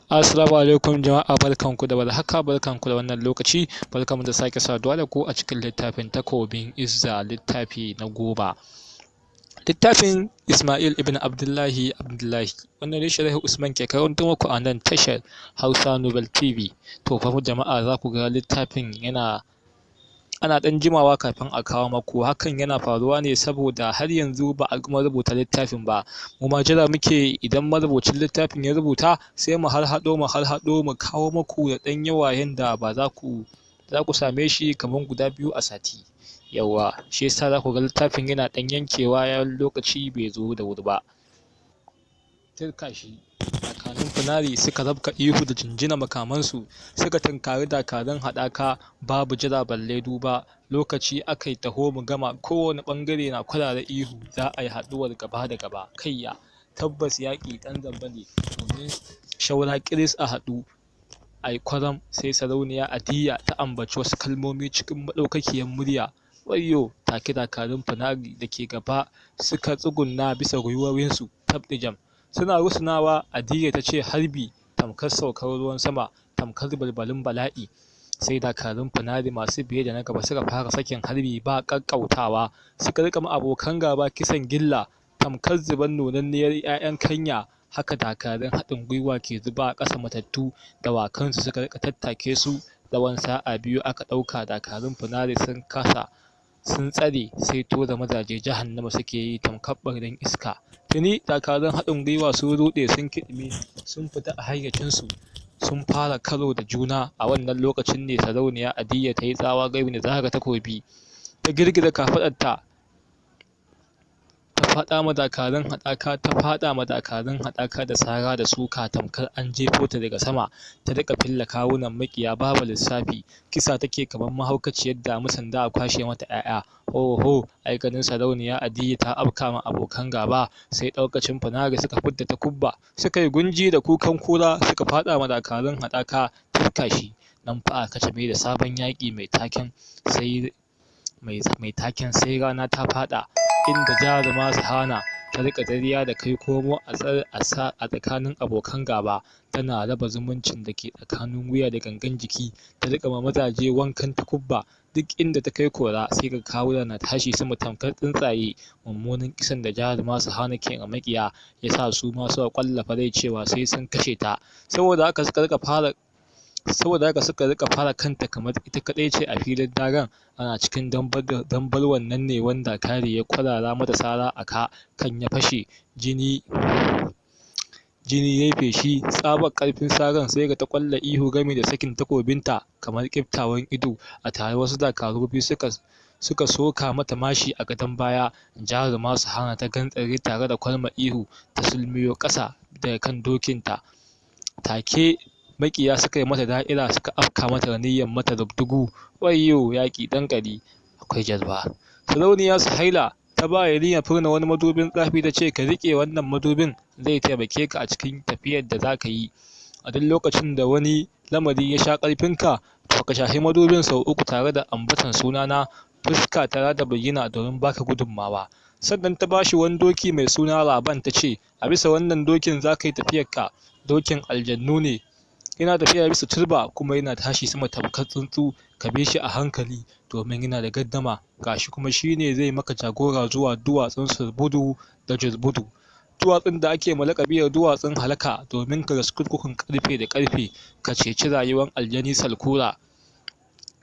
Assalamu alaikum jama'a, barkanku da warhaka, barkanku da wannan lokaci, barkanmu da sake saduwa da ku a cikin littafin Takobin Izza, littafi na goma. Littafin Ismail ibn Abdullahi wannan ne Shari'a Usman ke karanto muku a nan tashar Hausa Nobel TV. To fa jama'a, za ku ga littafin ana ɗan jimawa kafin a kawo maku. Hakan yana faruwa ne saboda har yanzu ba a gama rubuta littafin ba. Mu ma jira muke idan marubucin littafin ya rubuta sai mu harhaɗo mu kawo maku da ɗan yawa yanda ba za ku same shi kamar guda biyu a sati. Yawwa, shi yasa za ku ga littafin yana ɗan yankewa yayin lokaci bai zo da wuri ba. Turka shi, dakarun Funari suka rabka ihu da jinjina makamansu, suka tunkari dakarun haɗaka babu jira balle duba. Lokaci aka yi taho mu gama, kowane ɓangare na kwarara ihu za a yi haɗuwar gaba da gaba. Kayya, tabbas yaƙi ɗan zamba ne, domin shaura ƙiris a haɗu a yi kwaram. Sai Sarauniya Adiya ta ambaci wasu kalmomi cikin maɗaukakiyar murya. Wayyo! Take dakarun Funari da ke gaba suka tsugunna bisa gwiwowinsu tabɗijam. Suna rusunawa, Adiya ta ce harbi tamkar saukar ruwan sama, tamkar balbalin bala'i. Sai dakarun Funari masu biye da na gaba suka fara sakin harbi ba ƙaƙƙautawa, suka riƙa ma abokan gaba kisan gilla tamkar zuban nunanniyar 'ya'yan kanya. Haka dakarun haɗin gwiwa ke zuba a ƙasa matattu, dawakansu suka riƙa tattake su. Tsawon sa'a biyu aka ɗauka dakarun Funari sun tsare, sai tura mazaje jahannama suke yi tamkar ɓarnin iska. Tuni dakarun haɗin gwiwa sun ruɗe, sun kiɗime, sun fita a hayyacinsu, sun fara karo da juna. A wannan lokacin ne Sarauniya Adiya ta yi tsawa gami da zara takobi, ta girgiza kafaɗarta, ta faɗa ma dakarun haɗaka da sara da suka tamkar an jefo ta daga sama. Ta riƙa filla kawunan maƙiya babu lissafi, kisa take kamar mahaukaciyar damusan da a kwashe mata 'ya'ya. Ho! Ai ganin Sarauniya Adiya ta afka ma abokan gaba, sai ɗaukacin Funari suka fidda takubba, suka yi gunji da kukan kura, suka faɗa ma dakarun haɗaka. Turka shi, nan fa aka kacame da sabon yaƙi mai taken sai rana ta faɗa, inda jaruma Sahana ta riƙa dariya da kai komo a tsakanin abokan gaba, tana raba zumuncin da ke tsakanin wuya da gangan jiki, ta riƙa ma mazaje wankan takubba. Duk inda ta kai kora sai ga kawuna na tashi sama tamkar tsuntsaye. Mummunan kisan da jaruma Sahana ke ga maƙiya ya sa su ma suka ƙwallafa rai cewa sai sun kashe ta. Saboda haka suka riƙa fara kanta kamar ita kaɗai ce a filin dagan. Ana cikin dambarwar nan ne wanda kare ya kwarara mata sara a kan ya fashe, jini ya feshi. Tsabar ƙarfin saran sai ga ta ƙwalla ihu gami da sakin takobinta kamar ƙiftawan ido. A tare wasu dakaru biyu suka soka mata mashi a gadon baya. Jaruma Sahana ta gantsare tare da kwalma ihu, ta sulmiyo ƙasa daga kan dokinta. Take maƙiya suka yi mata da'ira, suka afka mata da niyyar mata rubdugu. Wayyo! Yaƙi ɗan ƙari akwai jazba. Sarauniya Suhaila ta ba Yarima Furna wani madubin tsafi, ta ce ka riƙe wannan madubin, zai taimake ka a cikin tafiyar da za ka yi. A duk lokacin da wani lamari ya sha ƙarfinka, to ka shafi madubin sau 3 tare da ambatan sunana, fuska ta da bayyana domin baka gudunmawa. Sannan ta ba shi wani doki mai suna Laban, ta ce a bisa wannan dokin za ka yi tafiyarka. Dokin aljannu ne, yana tafiya bisa turba kuma yana tashi sama tamkar tsuntsu. Ka bi shi a hankali domin yana da gaddama, gashi kuma shi ne zai maka jagora zuwa duwatsun Surbudu da Jurbudu, duwatsun da ake ma laƙabi da duwatsun halaka, domin ka rasu kurkukun ƙarfe da ƙarfe, ka ceci rayuwar aljani Salkura.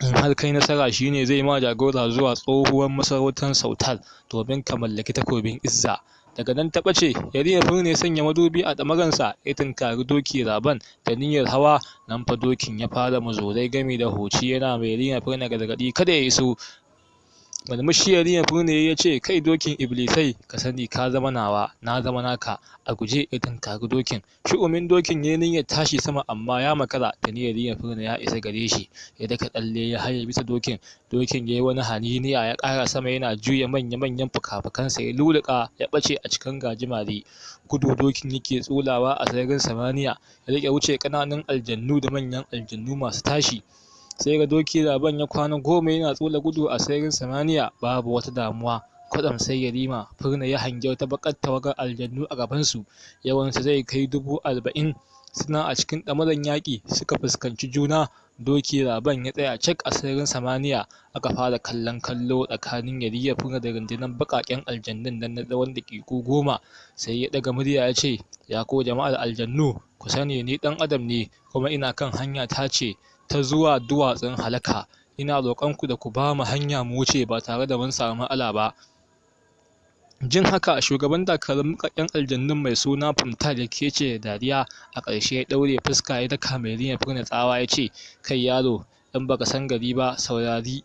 In har kai nasara, shi ne zai ma jagora zuwa tsohuwar masarautar Sautal domin ka mallaki takobin Izza. Daga nan ta ɓace. Yarima Furna ya sanya madubi a ɗamaransa, ya tunkari doki Laban da niyyar hawa. Nan fa dokin ya fara mazurai gami da huci, yana mai Yarima Furna gargaɗi kada ya iso. Murmushi Yarima Furna ya ce, kai dokin iblisai, ka sani ka zama nawa, na zama naka. A guje ya tunkari dokin. Shu'umin dokin ya yi niyyar tashi sama, amma ya makara. Tuni Yarima Furna ya isa gare shi, ya daka tsalle ya haye bisa dokin. Dokin ya yi wani haniniya, ya ƙara sama, yana juya manya-manyan fuka-fukansa, ya luluƙa ya ɓace a cikin gajimare. Gudu dokin yake tsulawa a sararin samaniya, ya riƙe wuce ƙananun aljannu da manyan aljannu masu tashi. Sai ga doki Laban ya kwana 10 yana tsula gudu a sararin samaniya babu wata damuwa. Kwatsam sai Yarima Furna ya hangi wata baƙar tawagar aljannu a gabansu, yawansu zai kai 40,000. suna a cikin ɗamarar yaƙi suka fuskanci juna. Doki Laban ya tsaya cak a sararin samaniya. Aka fara kallon kallo tsakanin Yarima da rundunar baƙaƙen aljannun nan na tsawon daƙiƙu 10. Sai ya ɗaga murya ya ce, ya ku jama'ar aljannu, ku sani ni ɗan adam ne, kuma ina kan hanya ta ce ta zuwa duwatsun halaka. Ina roƙonku da ku ba mu hanya mu wuce ba tare da mun samu matsala ba. Jin haka, shugaban dakarun baƙaƙen aljannun mai suna Puntland ya kece da dariya. A ƙarshe ya ɗaure fuska ya daka mai Yarima tsawa ya ce, kai yaro, in baka san gari ba saurari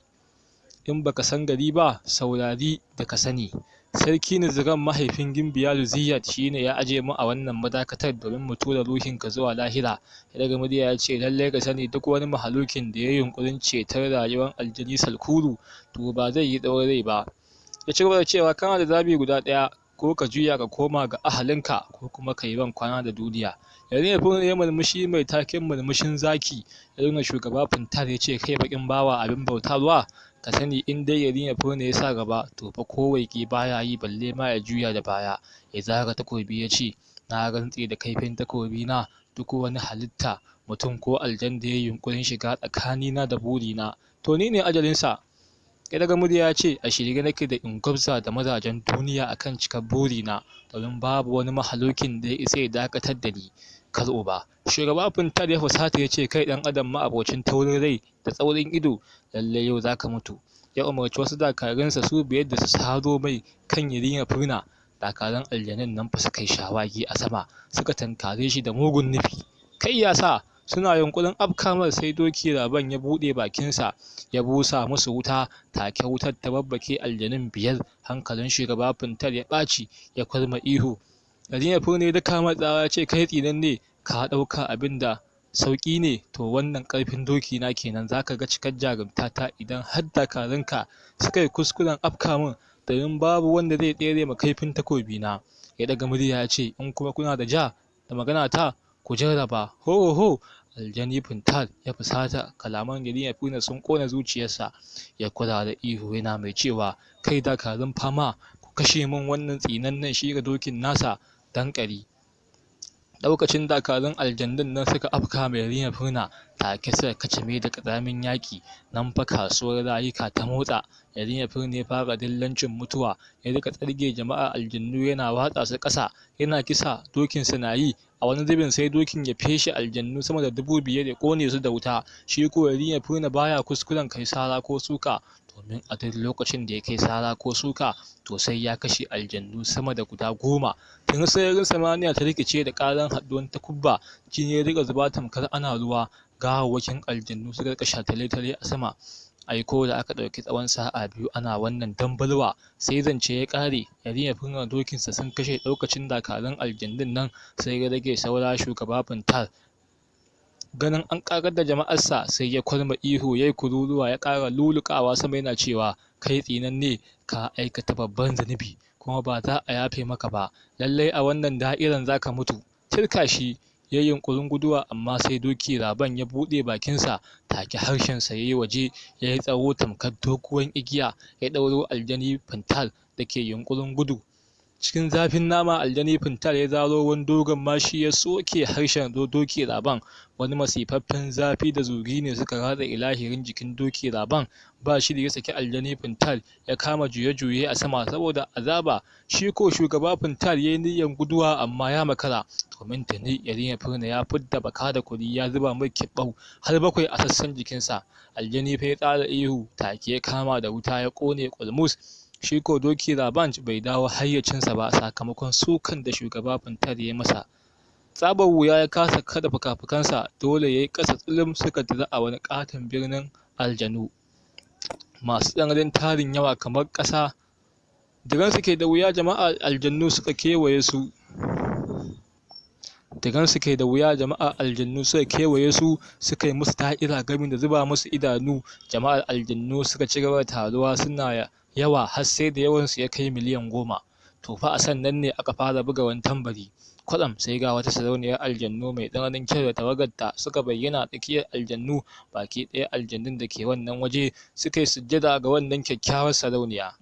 da ka sani. Sarki Nizram mahaifin Gimbiya Luziyat shi ne ya aje mu a wannan madakatar domin mu tura ruhinka zuwa lahira. Ya daga murya ya ce, lallai ka sani duk wani mahalukin da ya yi yunƙurin ceton rayuwar aljani Salkuru to ba zai yi tsawon rai ba. Ya ci gaba da cewa kana da zaɓi guda ɗaya, ko ka juya ka koma ga ahalinka ko kuma ka yi ban kwana da duniya. Yarima ya murmushi mai taken murmushin zaki ya nuna shugaba Puntland ya ce, kai baƙin bawa abin bautarwa, ka sani in dai Yarima ya sa gaba to fa ko waige baya yi balle ma ya juya da baya. Ya zara takobi ya ce, na rantse da kaifin takobi na, duk wani halitta mutum ko aljan da ya yi yunƙurin shiga tsakanina da burina to ni ne ajalinsa. Ya daga murya ya ce, a shirye nake da in gwabza da mazajen duniya akan cikar burina, domin babu wani mahalukin da ya isa ya dakatar da ni. Kar uba. Shugaba Puntland ya fusata ya ce, kai ɗan adam ma'abocin taurin rai da tsaurin ido, lallai yau zaka mutu. Ya umarci wasu dakarunsa su biyar da su saro mai kan Yarima. Dakarun aljanun nan fa suka yi shawagi a sama suka tankare shi da mugun nufi. Kai ya sa suna yunkurin afkamar sai doki Laban ya buɗe bakinsa ya busa musu wuta. Take wutar ta babbake aljanun 5. Hankalin shugaba Puntland ya ɓaci ya kwarma ihu. Yarima ne da kama tsawa ya ce, kai tsinanne, ka ɗauka abin da sauƙi ne, to wannan ƙarfin doki na kenan, zaka ga cikar jarumta ta idan har dakarunka suka yi kuskuren afka min, domin babu wanda zai tsere ma kaifin takobi na. Ya daga murya ya ce, in kuma kuna da ja da magana ta, ku jarraba. Ho ho. Aljani Puntland ya fusata, kalaman Yarima sun ƙona zuciyarsa. Ya kwarara ihu yana mai cewa, kai dakarun fama, ku kashe min wannan tsinannen shi ga dokin nasa danƙari. Ɗaukacin dakarun aljannun nan suka afka mai Yarima, take suka kacame da ƙazamin yaƙi. Nan fa kasuwar rayuka ta motsa. Yarima ya fara dillancin mutuwa, ya rika tsarge jama'ar aljannu yana watsa su ƙasa, yana kisa dokinsa na yi. A wani zubin sai dokin ya feshe aljannu sama da 5,000 ya ƙone su da wuta. Shi ko Yarima baya kuskuren kai sara ko suka, domin a duk lokacin da ya kai sara ko suka to sai ya kashe aljannu sama da guda 10. Tun sararin samaniya ta rikice da ƙaran haɗuwan takubba, jini ya riƙa zuba tamkar ana ruwa. Gawawwakin aljannu suka riƙa shatale-tale a sama. Aiko da aka ɗauki tsawon sa'a 2 ana wannan dambarwa, sai zance ya ƙare. Yarima dokinsa sun kashe ɗaukacin dakarun aljannun nan, sai ya rage saura shugaba Puntland. Ganin an ƙarar da jama'arsa sai ya kwarma ihu ya yi kururuwa ya ƙara luluƙawa sama yana cewa, kai tsinanne, ka aikata babban zunubi kuma ba za a yafe maka ba. Lallai a wannan da'irar za ka mutu. Tirka shi. Ya yi yunƙurin guduwa amma sai doki Laban ya buɗe bakinsa. Take harshensa ya yi waje, ya yi tsawo tamkar doguwar igiya, ya ɗauro aljani Puntland da ke yunƙurin gudu. Cikin zafin nama aljani Puntland ya zaro wani dogon mashi ya soke harshen doki Laban. Wani masifaffen zafi da zugi ne suka ratsa ilahirin jikin doki Laban. Ba shi da ya saki aljani Puntland ya kama juye-juye a sama saboda azaba. Shi ko shugaba Puntland ya yi niyyar guduwa amma ya makara, domin tuni Yarima ya fidda baka da kuri ya zuba mai kiɓau har 7 a sassan jikinsa. Aljani fa ya tsara ihu, take ya kama da wuta ya ƙone ƙurmus. Shi ko doki Laban bai dawo hayyacinsa ba sakamakon sukan da shugaba Puntland ya masa. Tsabar wuya ya kasa kada fuka-fukansa, dole ya yi ƙasa tsulum suka dira a wani ƙaton birnin aljanu masu tsananin tarin yawa kamar ƙasa. Diransu ke da wuya jama'ar aljannu suka kewaye su. Suka yi musu da'ira gami da zuba musu idanu. Jama'ar aljannu suka ci gaba da taruwa suna yawa har sai da yawansu ya kai miliyan 10. To fa a sannan ne aka fara buga wani tambari. Kwatsam sai ga wata sarauniyar aljannu mai tsananin kyau da tawagarta suka bayyana tsakiyar aljannu. Baki ɗaya aljannun da ke wannan waje suka yi sujjada ga wannan kyakkyawar sarauniya.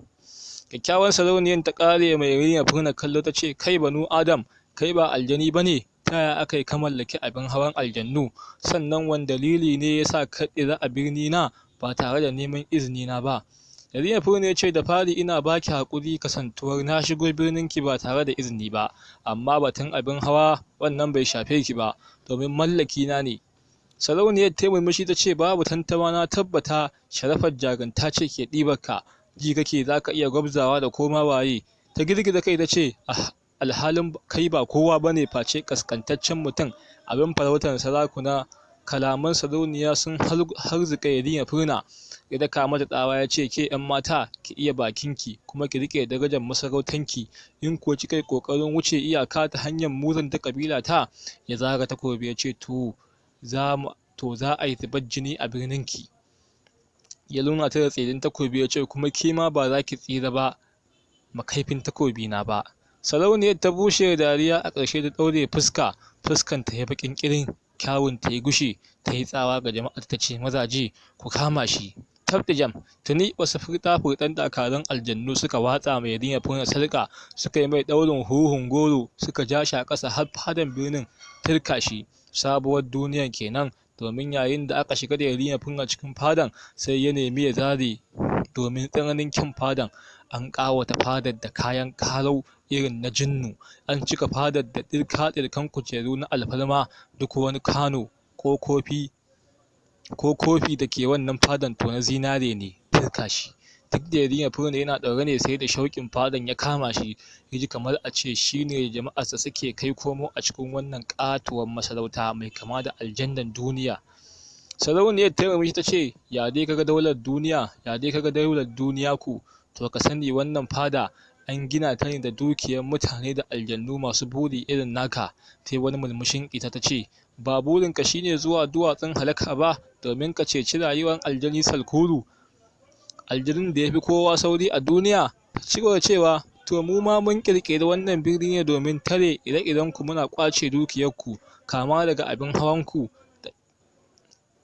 Kyakkyawar sarauniyar ta ƙare mai Yarima kallo ta ce, kai banu Adam, kai ba aljani ba ne? ta yaya aka yi ka mallaki abin hawan aljannu, sannan wani dalili ne ya sa ka ɗira a birni na ba tare da neman izini na ba. Yarima Furna ya ce, da fari ina baki haƙuri kasantuwar na shigo birnin ki ba tare da izini ba, amma batun abin hawa wannan bai shafe ki ba, domin mallaki na ne. Sarauniyar ta murmushi ta ce, babu tantama na tabbata sharafar jarunta ce ke ɗibar ka, ji kake za ka iya gwabzawa da koma waye. Ta girgiza kai ta ce, alhalin kai ba kowa bane face kaskantaccen mutum, abin farautar sarakuna. Kalaman sarauniya sun harzuka Yarima Furna, ya daka mata tsawa ya ce, ke ‘yan mata ki iya bakinki kuma ki riƙe darajar masarautanki, in kuwa kika yi ƙoƙarin wuce iyaka ta hanyar muzanta ƙabila ta. Ya zara takobi ya ce, to za a yi zubar jini a birninki. Ya nuna ta da tselin takobi ya ce, kuma ke ma ba za ki tsira ba makaifin takobi na ba. Sarauniyar ta bushe da dariya, a ƙarshe ta ɗaure fuskanta ya baƙin ƙirin, kyawun ta ya gushe, ta yi tsawa ga jama'a ta ce, mazaje ku kama shi. Tabdijam, tuni wasu furɗan dakarun aljannu suka watsa mai Yarima Furna sarƙa, suka yi mai ɗaurin huhun goro, suka ja shi a ƙasa har fadan birnin turka shi. Sabuwar duniyan kenan, domin yayin da aka shiga da Yarima Furna cikin fadan, sai ya nemi ya zare domin tsananin kyan fadan. An ƙawata fadar da kayan karau irin na jinnu, an cika fadar da ɗirka-ɗirkan kujeru na alfarma, duk wani kwano ko kofi da ke wannan fadan to na zinare ne turka shi. Duk da Yarima Furna yana ɗaure ne, sai da shauƙin fadan ya kama shi, ya ji kamar a ce shi ne jama'arsa suke kai komo a cikin wannan ƙatuwar masarauta mai kama da aljannan duniya. Sarauniyar ta murmushi ta ce, ya dai kaga daular duniya ku, to ka sani wannan fada an gina ta ne da dukiyar mutane da aljannu masu buri irin naka. Ta wani murmushin ita ta ce, ba burinka shine zuwa duwatsun halaka ba domin ka ceci rayuwar aljani Salkuru, aljanin da ya fi kowa sauri a duniya? Ta ci gaba da cewa, to mu ma mun ƙirƙiri wannan birni ne domin tare ire-irenku, muna ƙwace dukiyarku, kama daga abin hawanku,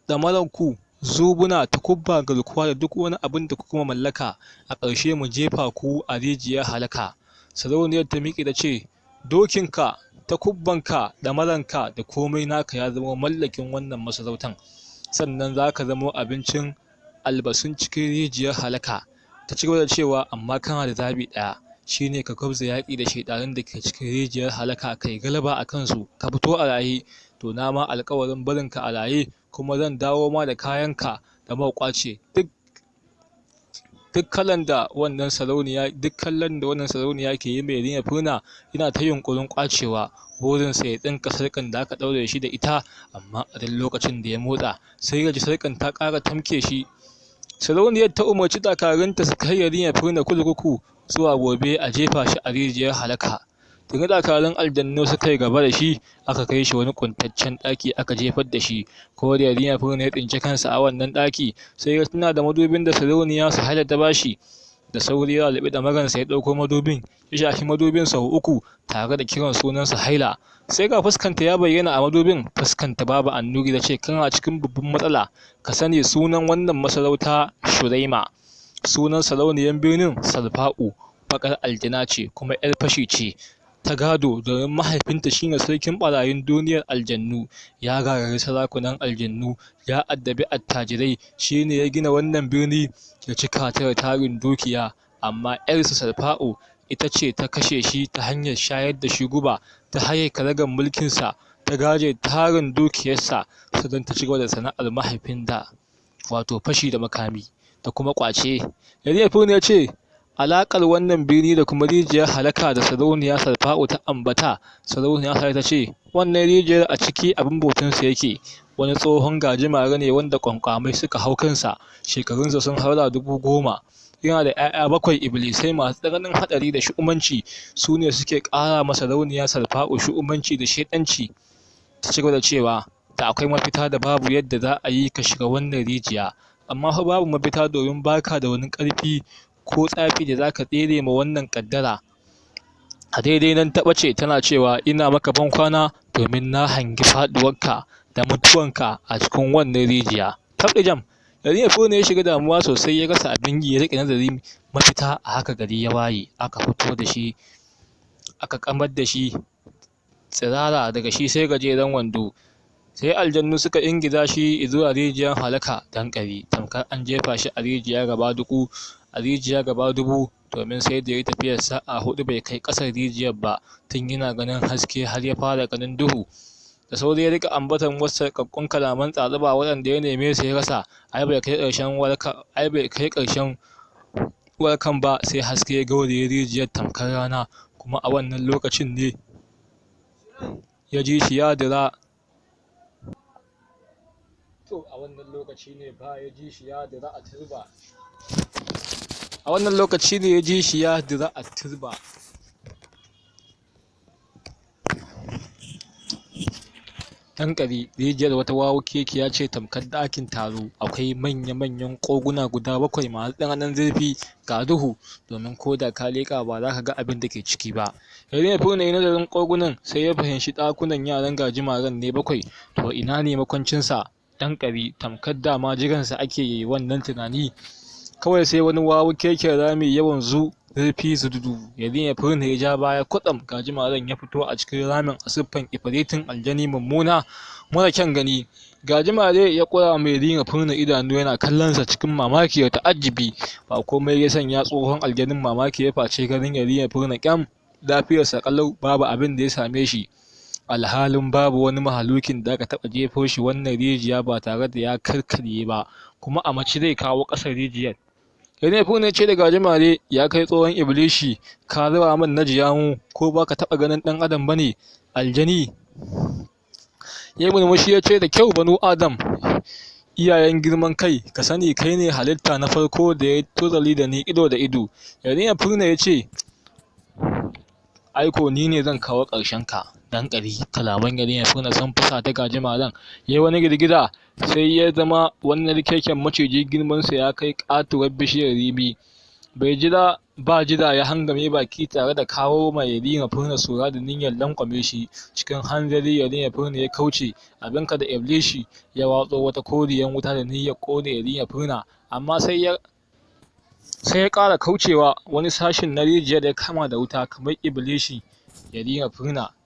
ɗamararku, zubuna, takubba, garkuwa da duk wani abin da kuma mallaka, a ƙarshe mu jefa ku a rijiyar halaka. Sarauniyar ta miƙe ta ce, dokinka, takubbanka, ɗamaranka da komai naka ya zama mallakin wannan masarautan, sannan za ka zama abincin albasun cikin rijiyar halaka. Ta ci gaba da cewa, amma kana da zaɓi ɗaya, shine ka gwabza yaƙi da shaiɗanun da ke cikin rijiyar halaka, kai galaba a kansu, ka fito a raye, to na ma alƙawarin barinka a raye, kuma zan dawo ma da kayanka da muka ƙwace. Duk kallon da wannan sarauniya ke yi mai Yarima Furna, yana ta yunƙurin ƙwacewa, burinsa ya tsinka sarƙar da aka ɗaure shi da ita, amma a duk lokacin da ya motsa, sai ya ji sarƙar ta ƙara tamke shi. Sarauniyar ta umarci dakarunta su kai Yarima Furna kurkuku, zuwa gobe a jefa shi a rijiyar halaka. Tuni dakarun aljannu suka yi gaba da shi, aka kai shi wani ƙuntaccen ɗaki aka jefar da shi. Ko da Yarima Furna ya tsinci kansa a wannan ɗaki, sai ya tuna da madubin da sarauniya Suhaila ta bashi. Da sauri ya laɓi ɗamaransa ya ɗauko madubin, ya shafi madubin sau 3 tare da kiran sunan Suhaila. Sai ga fuskanta ya bayyana a madubin, fuskanta babu annuri, ta ce, kana cikin babban matsala, ka sani sunan wannan masarauta Shuraima, sunan sarauniyar birnin Salfa'u, baƙar aljana ce kuma 'yar fashi ce ta gado, domin mahaifinta shine sarkin ɓarayin duniyar aljannu, ya gagari sarakunan aljannu, ya addabi attajirai, shine ya gina wannan birni ya cika ta da tarin dukiya, amma 'yarsa Salfa'u ita ce ta kashe shi ta hanyar shayar da shi guba, ta haye karagar mulkinsa, ta gaje tarin dukiyarsa, sannan ta cigaba da sana'ar mahaifin da, wato fashi da makami da kuma ƙwace. Yarima Furna ya ce, alaƙar wannan birni da kuma rijiyar halaka da sarauniya Salfa'u ta ambata. Sarauniya Suhaila ta ce, wannan rijiyar a ciki abin bautansa yake, wani tsohon gajimare ne wanda ƙwanƙwamai suka hau kansa, shekarunsa sun haura 10,000, yana da 'ya'ya 7 iblisai masu tsananin haɗari da shu'umanci, su ne suke ƙara masa sarauniya Salfa'u shu'umanci da shaiɗanci. Ta ci gaba da cewa, da akwai mafita da babu yadda za a yi ka shiga wannan rijiya, amma fa babu mafita domin baka da wani ƙarfi ko tsafi da zaka tsere ma wannan ƙaddara. A daidai nan ta ɓace tana cewa, ina maka ban kwana domin na hangi faɗuwarka da mutuwanka a cikin wannan rijiya. Tabɗijam, Yarima Furna ya shiga damuwa sosai, ya rasa abin yi, ya riƙe nazarin mafita. A haka gari ya waye, aka fito da shi, aka ƙamar da shi tsirara daga shi sai gajeren wando. Sai aljannu suka ingiza shi zuwa rijiyar halaka dankali, tamkar an jefa shi a rijiya gaba dubu, domin sai da ya tafiyar sa'a 4 bai kai ƙasar rijiyar ba, tun yana ganin haske har ya fara ganin duhu. Da sauri ya rika ambatan wasu sarƙaƙƙun kalaman tsatsuba waɗanda ya neme su ya rasa. Ai bai kai ƙarshen warkan ba sai haske ya gauraye rijiyar tamkar rana, kuma a wannan lokacin ne ya ji shi ya dira. a turba. Dankali rijiyar wata wawukekiya ce tamkar ɗakin taro. Akwai manya-manyan koguna guda 7 masu tsananin zurfi ga duhu, domin ko da ka leƙa ba za ka ga abin da ke ciki ba. Yayin ya furna nazarin kogunan sai ya fahimci ɗakunan yaran gajimaren ne 7. To ina ne makwancinsa? Dankali tamkar dama jiransa ake yi wannan tunani. Kawai sai wani wawukeken rami yawan zurfi zududu. Yayin ya furna ya ja baya kwatsam gajimaren ya fito a cikin ramin a siffan ifiritin aljani mummuna mara kyan gani. Gajimare ya ƙura mai ya furna idanu yana kallonsa cikin mamaki da ta'ajjubi. Ba komai ya sanya tsohon aljanin mamaki ya face ganin ya furna kyam lafiyarsa kalau, babu abin da ya same shi. Alhalin babu wani mahalukin da aka taɓa jefo shi wannan rijiya ba tare da ya karkarye ba, kuma a mace zai kawo ƙasar rijiyar. Yanefu ne ce da gajimare, ya kai tsohon iblishi, ka zuba min na jiyamu, ko ba ka taɓa ganin ɗan adam ba ne, aljani? Ya murmushi ya ce, da kyau banu adam, iyayen girman kai, ka sani kai ne halitta na farko da ya tozali da ni ido da ido. Yanefu ne ya ce, aiko ni ne zan kawo ƙarshen ka. Dankali kalaman Yanefu ne sun fusa ta gajimaren, ya yi wani girgiza, sai ya zama wani rikeken maciji, girmansa ya kai ƙatuwar bishiyar rimi. Bai jira ba jira ya hangame baki tare da kawo mai Yanefu sura da niyyar lankwame shi. Cikin hanzari Yanefu ya kauce, abinka da iblishi ya watso wata koriyan wuta da niyyar ƙone Yanefu, amma sai ya ƙara kaucewa. Wani sashin na rijiyar da ya kama da wuta kamar iblishi. Yanefu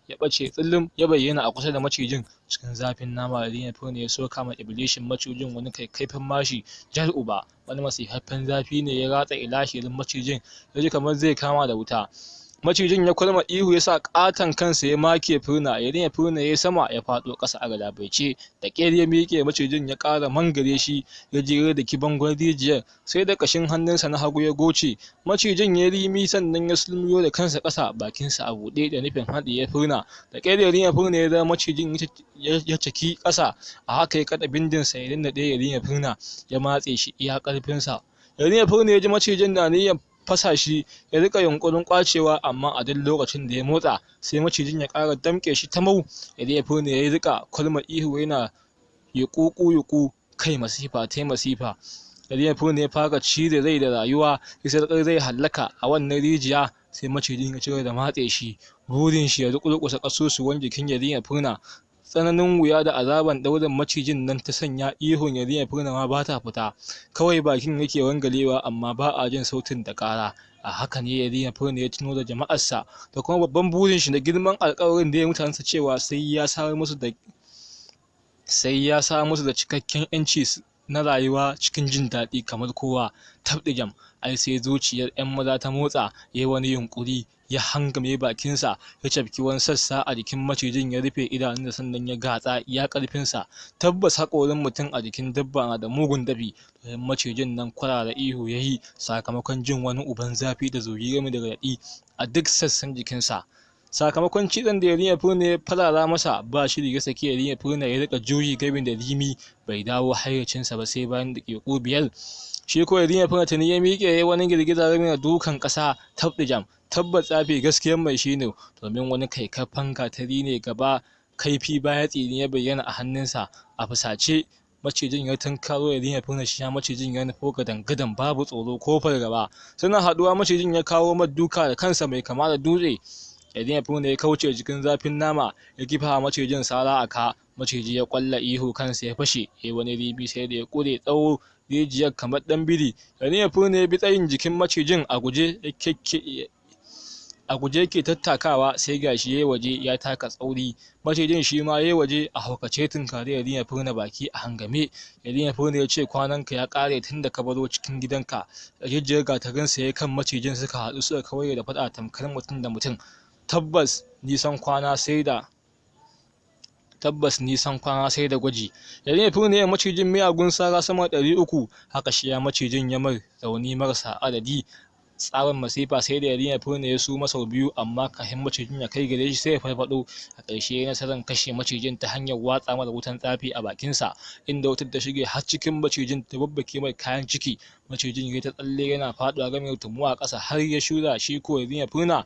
ya ɓace tsillim ya bayyana a kusa da macijin. Cikin zafin nama Yanefu ya soka ma iblishin macijin wani kaifin mashi jar uba. Wani masifaffen zafi ne ya ratsa ilahirin macijin, ya ji kamar zai kama da wuta. Macijin ya kurma ihu ya sa ƙaton kansa ya make furna. Yanefu ya sama ya faɗo ƙasa a galabaice. Da ƙyar ya miƙe, macijin ya ƙara mangare shi ya jere da bangon rijiyar, sai da ƙashin hannunsa na hagu ya goce. Macijin ya rimi sannan ya sulmiyo da kansa ƙasa, bakinsa a buɗe da nufin haɗiye furna. Da ƙyar Yanefu ya zama macijin ya caki ƙasa, a haka ya kaɗa bindinsa ya dannaɗe Yanefu ya matse shi iya ƙarfinsa. Yanefu ya ji macijin na niyyar fasa shi, ya rika yunkurin kwacewa, amma a duk lokacin da ya motsa sai macijin ya ƙara damƙe shi tamau. Yanefu ya rika kulma ihu yana yuƙu kai masifa tai masifa. Yanefu ya fara cire rai da rayuwa, ya sarƙar zai hallaka a wannan rijiya, sai macijin ya cire da matse shi. Burin shi ya ruƙusa ƙasusuwan jikin Yanefu. Tsananin wuya da azaban ɗaurin macijin nan ta sanya ihun Yanefu ma ba ta fita, kawai bakin yake wangalewa amma ba a jin sautin da ƙara. A haka ne Yanefu ya tuno da jama'arsa da kuma babban burin shi da girman alƙawarin da ya mutanensa cewa sai ya samar musu da cikakken 'yanci na rayuwa cikin jin daɗi kamar kowa. Tabɗijam, ai sai zuciyar 'yan maza ta motsa, ya yi wani yunƙuri, ya hangame bakinsa, ya cafki wani sassa a jikin macijin, ya rufe idanunsa sannan ya gatsa iya ƙarfinsa. Tabbas haƙorin mutum a jikin dabba na da mugun dafi. Domin macijin nan kwarara ihu ya yi sakamakon jin wani uban zafi da zogi game da raɗaɗi a duk sassan jikinsa. Sakamakon cizon da Yanefu ya farara masa, ba shiri ya saki Yanefu ya rika juyi gami da rimi. Bai dawo hayyacinsa ba sai bayan daƙiƙu 5. Shi ko Yanefu tuni ya miƙe, ya yi wani girgiza game da dukan ƙasa. Tabɗijam, tabbas tsafi gaskiyar mai shi ne, domin wani kaikaffen gatari ne gaba kaifi baya tsini ya bayyana a hannunsa. A fusace macijin ya tunkaro Yanefu, shi ya macijin ya nufo gadan babu tsoro ko fargaba. Suna haɗuwa macijin ya kawo duka da kansa mai kama da dutse. Yanefu ya kauce jikin zafin nama, ya kifa macijin sara a ka. Maciji ya ƙwalla ihu, kansa ya fashe, ya wani ribi sai da ya ƙure tsawo rijiyar kamar ɗan biri. Yanefu ya bi tsayin jikin macijin a guje, a guje yake tattakawa sai gashi yayi waje ya taka tsauri. Macijin shi ma yayi waje a haukace tunkari Yarima Furna baki a hangame. Yarima Furna ya ce kwananka ya ƙare tunda ka baro cikin gidanka. Da jijjigar gatarinsa ya kan macijin suka haɗu suka kawai da faɗa tamkar mutum da mutum. Tabbas nisan kwana sai da gwaji. Yarima Furna ya macijin miyagun sara sama da 300, haka shi ya macijin ya mar rauni marasa adadi. Tsaban masifa sai da Yarima Furna ya suma sau 2, amma kafin macijin ya kai gare shi sai ya farfaɗo. A ƙarshe ya yi nasarar kashe macijin ta hanyar watsa masa wutan tsafi a bakinsa, inda wutar ta shige har cikin macijin ta babbake mai kayan ciki. Macijin ya ta tsalle yana faɗuwa game da tumuwa a ƙasa har ya shura. Shi ko Yarima Furna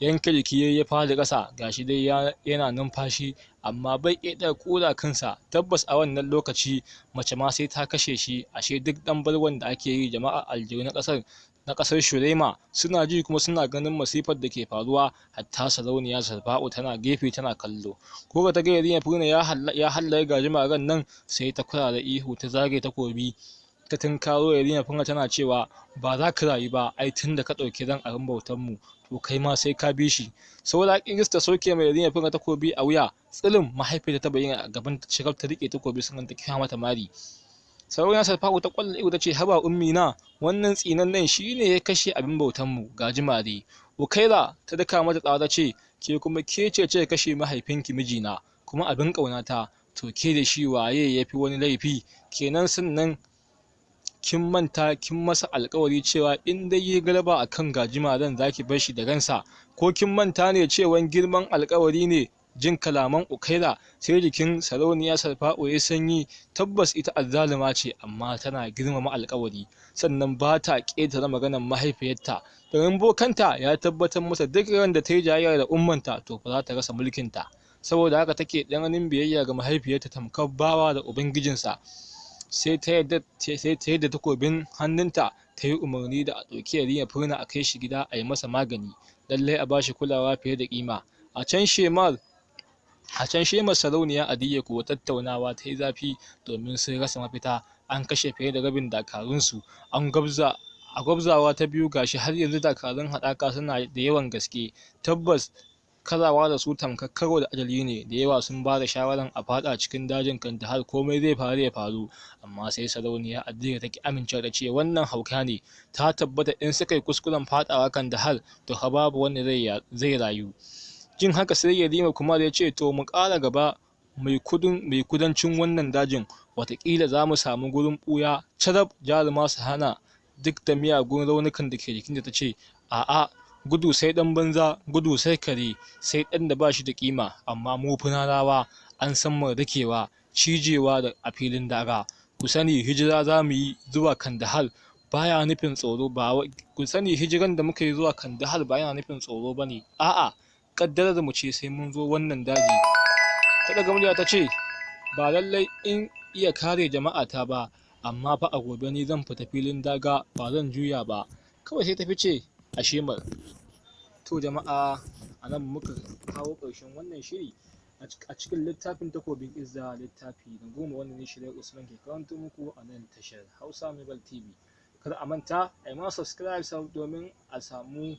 yanke jiki ya fara ƙasa, gashi dai yana numfashi amma bai iya ɗaga koda kansa. Tabbas a wannan lokaci mace ma sai ta kashe shi. Ashe duk ɗan balwan da ake yi jama'a aljihu na ƙasar Shurema suna ji kuma suna ganin masifar da ke faruwa. Hatta Sarauniya Zarfa'u tana gefe tana kallo. Ko ta ga Yarima Furna ya hallara gajimaren nan sai ta kwarara ihu ta zage takobi ta tunkaro Yarima Furna tana cewa ba za ka rayu ba, ai tunda ka ɗauki ran abin bautar mu to kai ma sai ka bi shi. Saura kiris ta soke mai Yarima Furna takobi a wuya. Tsilin mahaifiyarta ta bayyana a gaban ta, shigar ta rike takobi sannan ta kira mata mari. Sarauniya Zarfa'u ta kwalla ido ta ce haba ummi na, wannan tsinannen shine ya kashe abin bautar mu gajimare. Ukaila ta daka mata tsawa ta ce ke kuma ke ce kashe mahaifinki mijina kuma abin ƙaunata, to ke da shi waye yafi wani laifi kenan? Sannan kin manta kin masa alƙawari cewa in dai yi galaba akan gajimaren zaki bar shi da ransa, ko kin manta ne cewan girman alƙawari ne? Jin kalaman Ukaila sai jikin Sarauniya Zarfa'u ya sanyi. Tabbas ita azzaluma ce amma tana girmama alƙawari, sannan ba ta ƙetare maganar mahaifiyarta. Domin bokanta ya tabbatar masa duk ran da ta yi jayayya da ummanta to fa za ta rasa mulkinta. Saboda haka take tsananin biyayya ga mahaifiyarta tamkar bawa da ubangijinsa. Sai ta yadda takobin hannunta ta yi umarni da a ɗauki Yarima Furna a kai shi gida a yi masa magani, lallai a ba shi kulawa fiye da ƙima. A can shemar Sarauniya Adiyya kuwa tattaunawa ta yi zafi domin sun rasa mafita. An kashe fiye da rabin dakarunsu. A gwabzawa ta biyu gashi har yanzu dakarun haɗaka suna da yawan gaske. Tabbas karawa da su tamkar karo da ajali ne. Da yawa sun ba da shawarar a faɗa cikin dajin Kandahar komai zai faru ya faru, amma sai Sarauniya Adiyya ta ki amincewa da ce wannan hauka ne. Ta tabbata in suka yi kuskuren faɗawa Kandahar to fa babu wanda zai rayu. Jin haka sai Yarima Kumar ya ce to mu ƙara gaba mai kudancin wannan dajin, wataƙila za mu samu gurin ɓuya. Carab jaruma su hana duk da miyagun raunukan da ke jikinta ta ce a'a, gudu sai ɗan banza, gudu sai kare, sai ɗan da ba shi da ƙima. Amma mu Funarawa an san mu dakewa, cijewa da a filin daga. Ku sani hijira za mu yi zuwa Kandahar baya nufin tsoro ba. Ku sani hijiran da muka yi zuwa Kandahar ba yana nufin tsoro ba ne, a'a kaddarar mu ce sai mun zo wannan daji. Ta daga murya ta ce ba lallai in iya kare jama'ata ba, amma fa a gobe ni zan fita filin daga, ba zan juya ba. Kawai sai ta fice a shemar. To jama'a, a nan muka kawo ƙarshen wannan shiri a cikin littafin Takobin Izza, littafi na 10 wanda ne Shirya Usman ke karanto muku a nan tashar Hausa Nobel TV. Kada a manta a yi ma subscribe domin a samu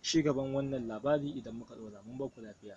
ci gaban wannan labari idan muka ɗora. Mun ba ku lafiya.